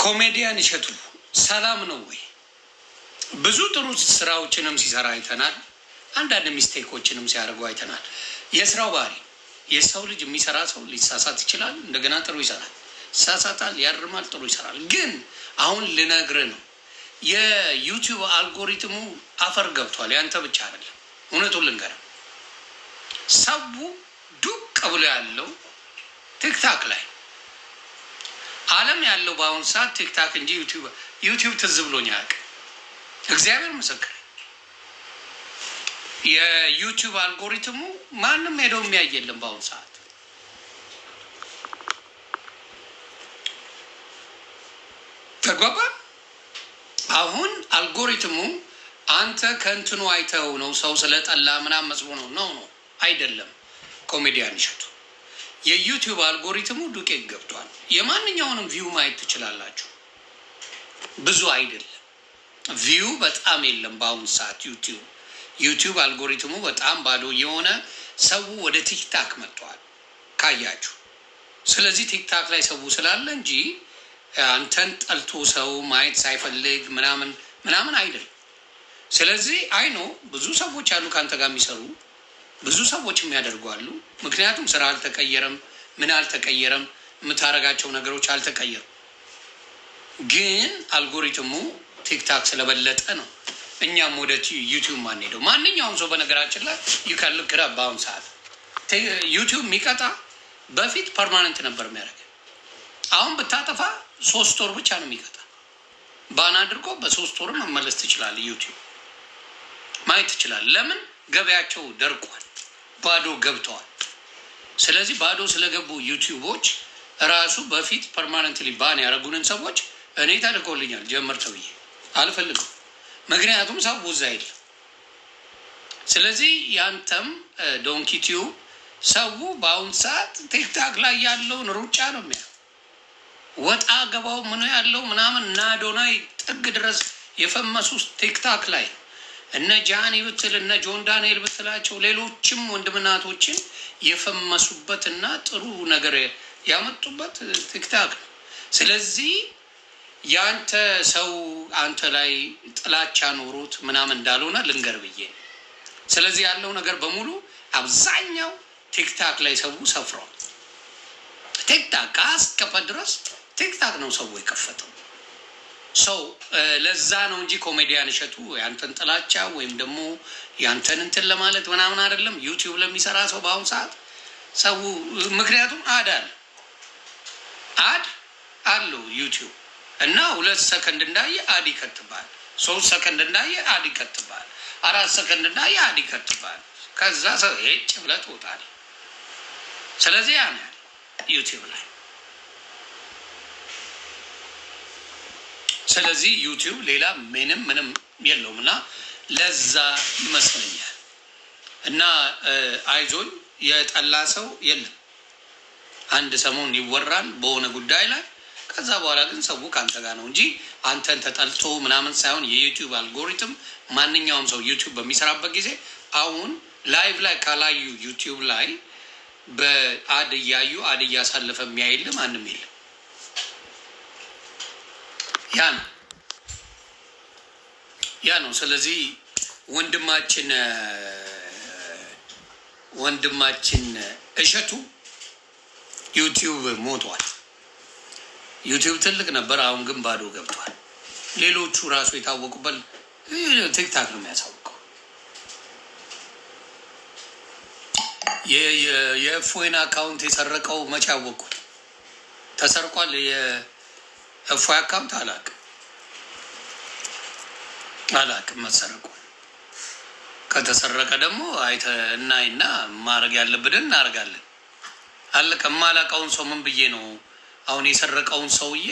ኮሜዲያን እሸቱ ሰላም ነው ወይ? ብዙ ጥሩ ስራዎችንም ሲሰራ አይተናል። አንዳንድ ሚስቴኮችንም ሲያደርጉ አይተናል። የስራው ባህሪ የሰው ልጅ የሚሰራ ሰው ሊሳሳት ይችላል። እንደገና ጥሩ ይሰራል፣ ይሳሳታል፣ ያርማል፣ ጥሩ ይሰራል። ግን አሁን ልነግርህ ነው የዩቲዩብ አልጎሪትሙ አፈር ገብቷል። ያንተ ብቻ አይደለም። እውነቱን ልንገርህ፣ ሰው ዱቅ ብሎ ያለው ቲክታክ ላይ ዓለም ያለው በአሁኑ ሰዓት ቲክታክ እንጂ ዩቲዩብ ትዝ ብሎኝ አያውቅም። እግዚአብሔር ምስክር። የዩቲዩብ አልጎሪትሙ ማንም ሄደው የሚያይ የለም በአሁኑ ሰዓት። ተግባባ? አሁን አልጎሪትሙ አንተ ከእንትኑ አይተው ነው ሰው ስለጠላ ምናምን መስሎ ነው አይደለም። ኮሜዲያን እሸቱ የዩቲዩብ አልጎሪትሙ ዱቄት ገብቷል። የማንኛውንም ቪው ማየት ትችላላችሁ። ብዙ አይደለም ቪው በጣም የለም በአሁኑ ሰዓት። ዩቲዩብ አልጎሪትሙ በጣም ባዶ የሆነ ሰው ወደ ቲክታክ መጥቷል ካያችሁ። ስለዚህ ቲክታክ ላይ ሰው ስላለ እንጂ አንተን ጠልቶ ሰው ማየት ሳይፈልግ ምናምን አይደለም። ስለዚህ አይኖ ብዙ ሰዎች አሉ ከአንተ ጋር የሚሰሩ ብዙ ሰዎች የሚያደርጉ አሉ። ምክንያቱም ስራ አልተቀየረም፣ ምን አልተቀየረም፣ የምታደርጋቸው ነገሮች አልተቀየሩም። ግን አልጎሪትሙ ቲክታክ ስለበለጠ ነው እኛም ወደ ዩቲዩብ ማንሄደው። ማንኛውም ሰው በነገራችን ላይ ይከልክራ። በአሁን ሰዓት ዩቲዩብ የሚቀጣ በፊት ፐርማነንት ነበር የሚያደርግ። አሁን ብታጠፋ 3 ወር ብቻ ነው የሚቀጣ። ባን አድርጎ በ3 ወር መመለስ ትችላለህ። ዩቲዩብ ማየት ትችላለህ። ለምን? ገበያቸው ደርቋል፣ ባዶ ገብተዋል። ስለዚህ ባዶ ስለገቡ ዩቲዩቦች ራሱ በፊት ፐርማነንትሊ ባን ያደረጉንን ሰዎች እኔ ተልኮልኛል ጀምር ተብዬ አልፈልግም። ምክንያቱም ሰው ውዛ የለም። ስለዚህ ያንተም ዶንኪቲዩ ሰው በአሁን ሰዓት ቲክታክ ላይ ያለውን ሩጫ ነው የሚያ ወጣ ገባው ምን ያለው ምናምን እና አዶናይ ጥግ ድረስ የፈመሱ ቲክታክ ላይ እነ ጃኒ ብትል እነ ጆን ዳንኤል ብትላቸው ሌሎችም ወንድምናቶችን የፈመሱበትና ጥሩ ነገር ያመጡበት ቲክታክ ነው። ስለዚህ ያንተ ሰው አንተ ላይ ጥላቻ ኖሮት ምናምን እንዳልሆነ ልንገር ብዬ። ስለዚህ ያለው ነገር በሙሉ አብዛኛው ቲክታክ ላይ ሰው ሰፍሯል። ቲክታክ ካስከፈ ድረስ ቲክታክ ነው ሰው የከፈተው። ሰው ለዛ ነው እንጂ ኮሜዲያን እሸቱ ያንተን ጥላቻ ወይም ደግሞ ያንተን እንትን ለማለት ምናምን አይደለም። ዩቲዩብ ለሚሰራ ሰው በአሁኑ ሰዓት ሰው ምክንያቱም አድ አለው ዩቲዩብ እና 2 ሰከንድ እንዳየ አድ ይከትባል፣ 3 ሰከንድ እንዳየ አድ ይከትባል፣ 4 ሰከንድ እንዳየ አድ ይከትባል። ከዛ ሰው ሄጭ ብለህ ትወጣለህ። ስለዚህ ያ ነው ዩቲዩብ ላይ። ስለዚህ ዩቲዩብ ሌላ ምንም የለውም እና ለዛ ይመስለኛል። እና አይዞኝ የጠላ ሰው የለም። አንድ ሰሞን ይወራል በሆነ ጉዳይ ላይ፣ ከዛ በኋላ ግን ሰው ከአንተ ጋር ነው እንጂ አንተን ተጠልቶ ምናምን ሳይሆን የዩቲዩብ አልጎሪትም ማንኛውም ሰው ዩቲዩብ በሚሰራበት ጊዜ አሁን ላይቭ ላይ ካላዩ ዩቲዩብ ላይ በአድ እያዩ አድ እያሳለፈ የሚያይል ማንም የለም። ያ ነው። ስለዚህ ወንድማችን እሸቱ ዩቲዩብ ሞቷል። ዩቲዩብ ትልቅ ነበር፣ አሁን ግን ባዶ ገብቷል። ሌሎቹ ራሱ የታወቁበት ቲክታክ ነው የሚያሳውቀው። የእፎይን አካውንት የሰረቀው መቼ አወቅኩት? ተሰርቋል። የእፎይ አካውንት አላቅም መሰረቁ። ከተሰረቀ ደግሞ እናይና ማድረግ ያለብንን እናደርጋለን። አለቀ። የማላውቀውን ሰው ምን ብዬ ነው አሁን የሰረቀውን ሰውዬ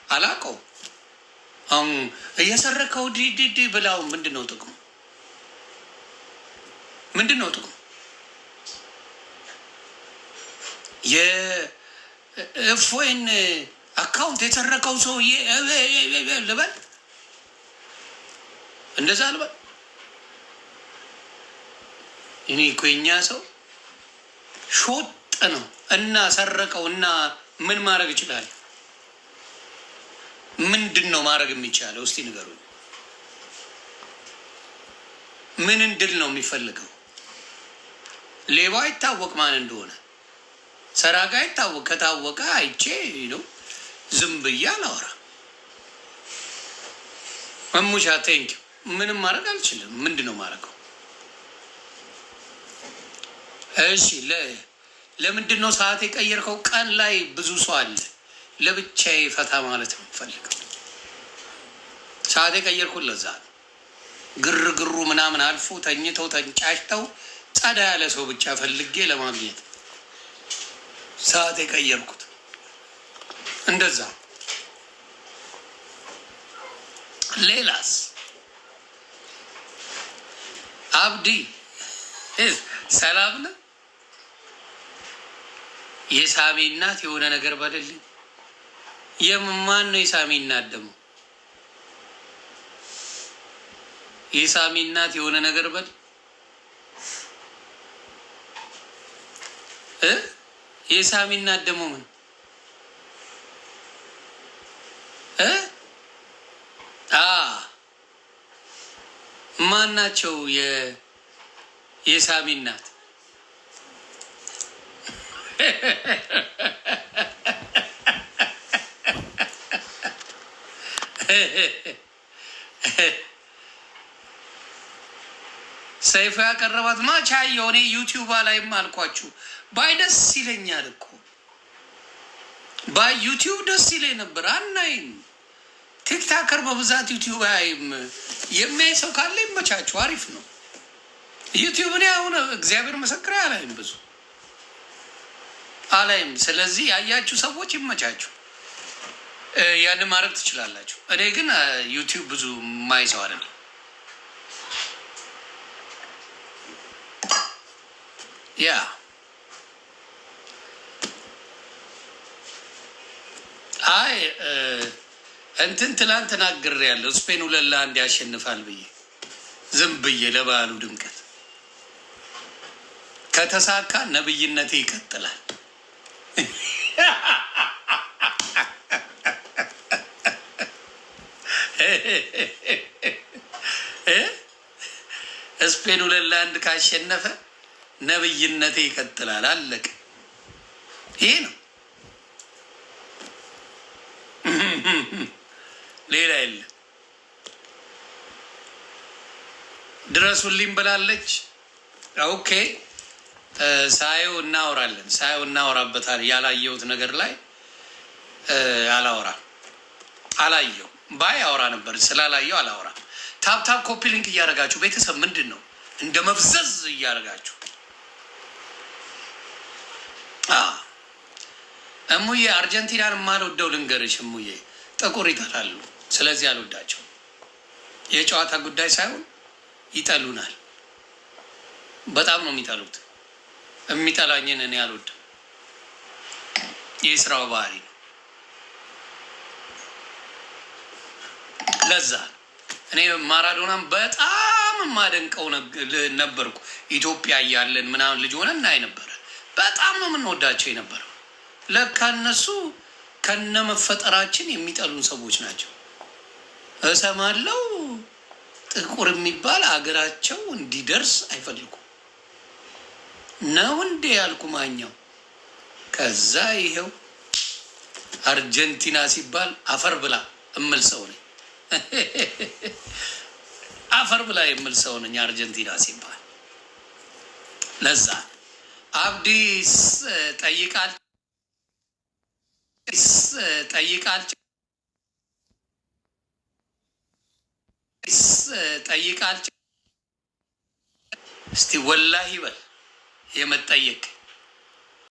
አላውቀው። አሁን እየሰረቀው ዲዲዲ ብላው ምንድን ነው ጥቅሙ? የእፎይን አካውንት የሰረቀው ሰውዬ ልበል? እንደዛ ልበል? እኔ እኮ የኛ ሰው ሾጥ ነው እና ሰረቀው እና ምን ማድረግ ይችላል? ምንድን ነው ማድረግ የሚቻለው? እስቲ ንገሩኝ። ምን እንድል ነው የሚፈልገው? ሌባ አይታወቅ ማን እንደሆነ፣ ሰራጋ አይታወቅ። ከታወቀ አይቼ ነው ዝም ብዬ አላወራም። እሙሻ ቴንኪ። ምንም ማድረግ አልችልም። ምንድን ነው ማድረገው? እሺ ለምንድን ነው ሰዓት የቀየርከው? ቀን ላይ ብዙ ሰው አለ። ለብቻዬ ፈታ ማለት ነው የምፈልገው። ሰዓት የቀየርኩት ለዛ ነው። ግርግሩ ምናምን አልፎ ተኝተው ተንጫጭተው ጸዳ ያለ ሰው ብቻ ፈልጌ ለማግኘት ሰዓት የቀየርኩት እንደዛ። ሌላስ? አብዲ ሰላም ነህ? የሳሚ እናት የሆነ ነገር በልልኝ። የማን ነው የሳሚ እናት ደግሞ? የሳሚ እናት የሆነ ነገር በል። የሳሚ እናት ደግሞ ምን? ማን ናቸው የሳሚ እናት? ሰይፉ ያቀረባት ማቻ የሆነ ዩቲዩብ ላይም አልኳችሁ ባይ ደስ ይለኛል እኮ ባይ ዩቲዩብ ደስ ይለኝ ነበር። አናይም ቲክታከር በብዛት ዩቲዩብ አይም የሚያይ ሰው ካለ ይመቻችሁ፣ አሪፍ ነው ዩቲዩብ። እኔ አሁን እግዚአብሔር መሰክሬ አላይም፣ ብዙ አላይም። ስለዚህ ያያችሁ ሰዎች ይመቻችሁ፣ ያን ማድረግ ትችላላችሁ። እኔ ግን ዩቲዩብ ብዙ ማይ ሰው አይደለም። ያ አይ እንትን ትላንት ተናግሬያለሁ። ስፔን 2-1 ያሸንፋል ብዬ ዝም ብዬ ለበዓሉ ድምቀት ከተሳካ ነብይነቴ ይቀጥላል። ስፔን 2-1 ካሸነፈ ነብይነቴ ይቀጥላል። አለቀ። ይሄ ነው፣ ሌላ የለም። ድረሱልኝ ብላለች። ኦኬ ሳየው እናወራለን። ሳየው እናወራበታል። ያላየሁት ነገር ላይ አላወራም። አላየው ባይ አወራ ነበር፣ ስላላየው አላወራም። ታፕታፕ ኮፒ ሊንክ እያደረጋችሁ ቤተሰብ ምንድን ነው እንደ መፍዘዝ እያደረጋችሁ። እሙዬ አርጀንቲናን የማልወደው ልንገርሽ እሙዬ፣ ጥቁር ይጠላሉ። ስለዚህ አልወዳቸው። የጨዋታ ጉዳይ ሳይሆን ይጠሉናል። በጣም ነው የሚጠሉት። የሚጠላኝን እኔ አልወድም። የስራው ባህሪ ነው። ለዛ እኔ ማራዶናን በጣም የማደንቀው ነበርኩ። ኢትዮጵያ እያለን ምናምን ልጅ ሆነ እናይ ነበረ። በጣም ነው የምንወዳቸው የነበረው። ለካ እነሱ ከነ መፈጠራችን የሚጠሉን ሰዎች ናቸው። እሰማለው ጥቁር የሚባል አገራቸው እንዲደርስ አይፈልጉም ነው እንዴ ያልኩ ማኛው። ከዛ ይሄው አርጀንቲና ሲባል አፈር ብላ እምል ሰው ነኝ። አፈር ብላ የምል ሰው ነኝ አርጀንቲና ሲባል። ለዛ አብዲስ ጠይቃል እስቲ ወላሂ በል የመጠየቅ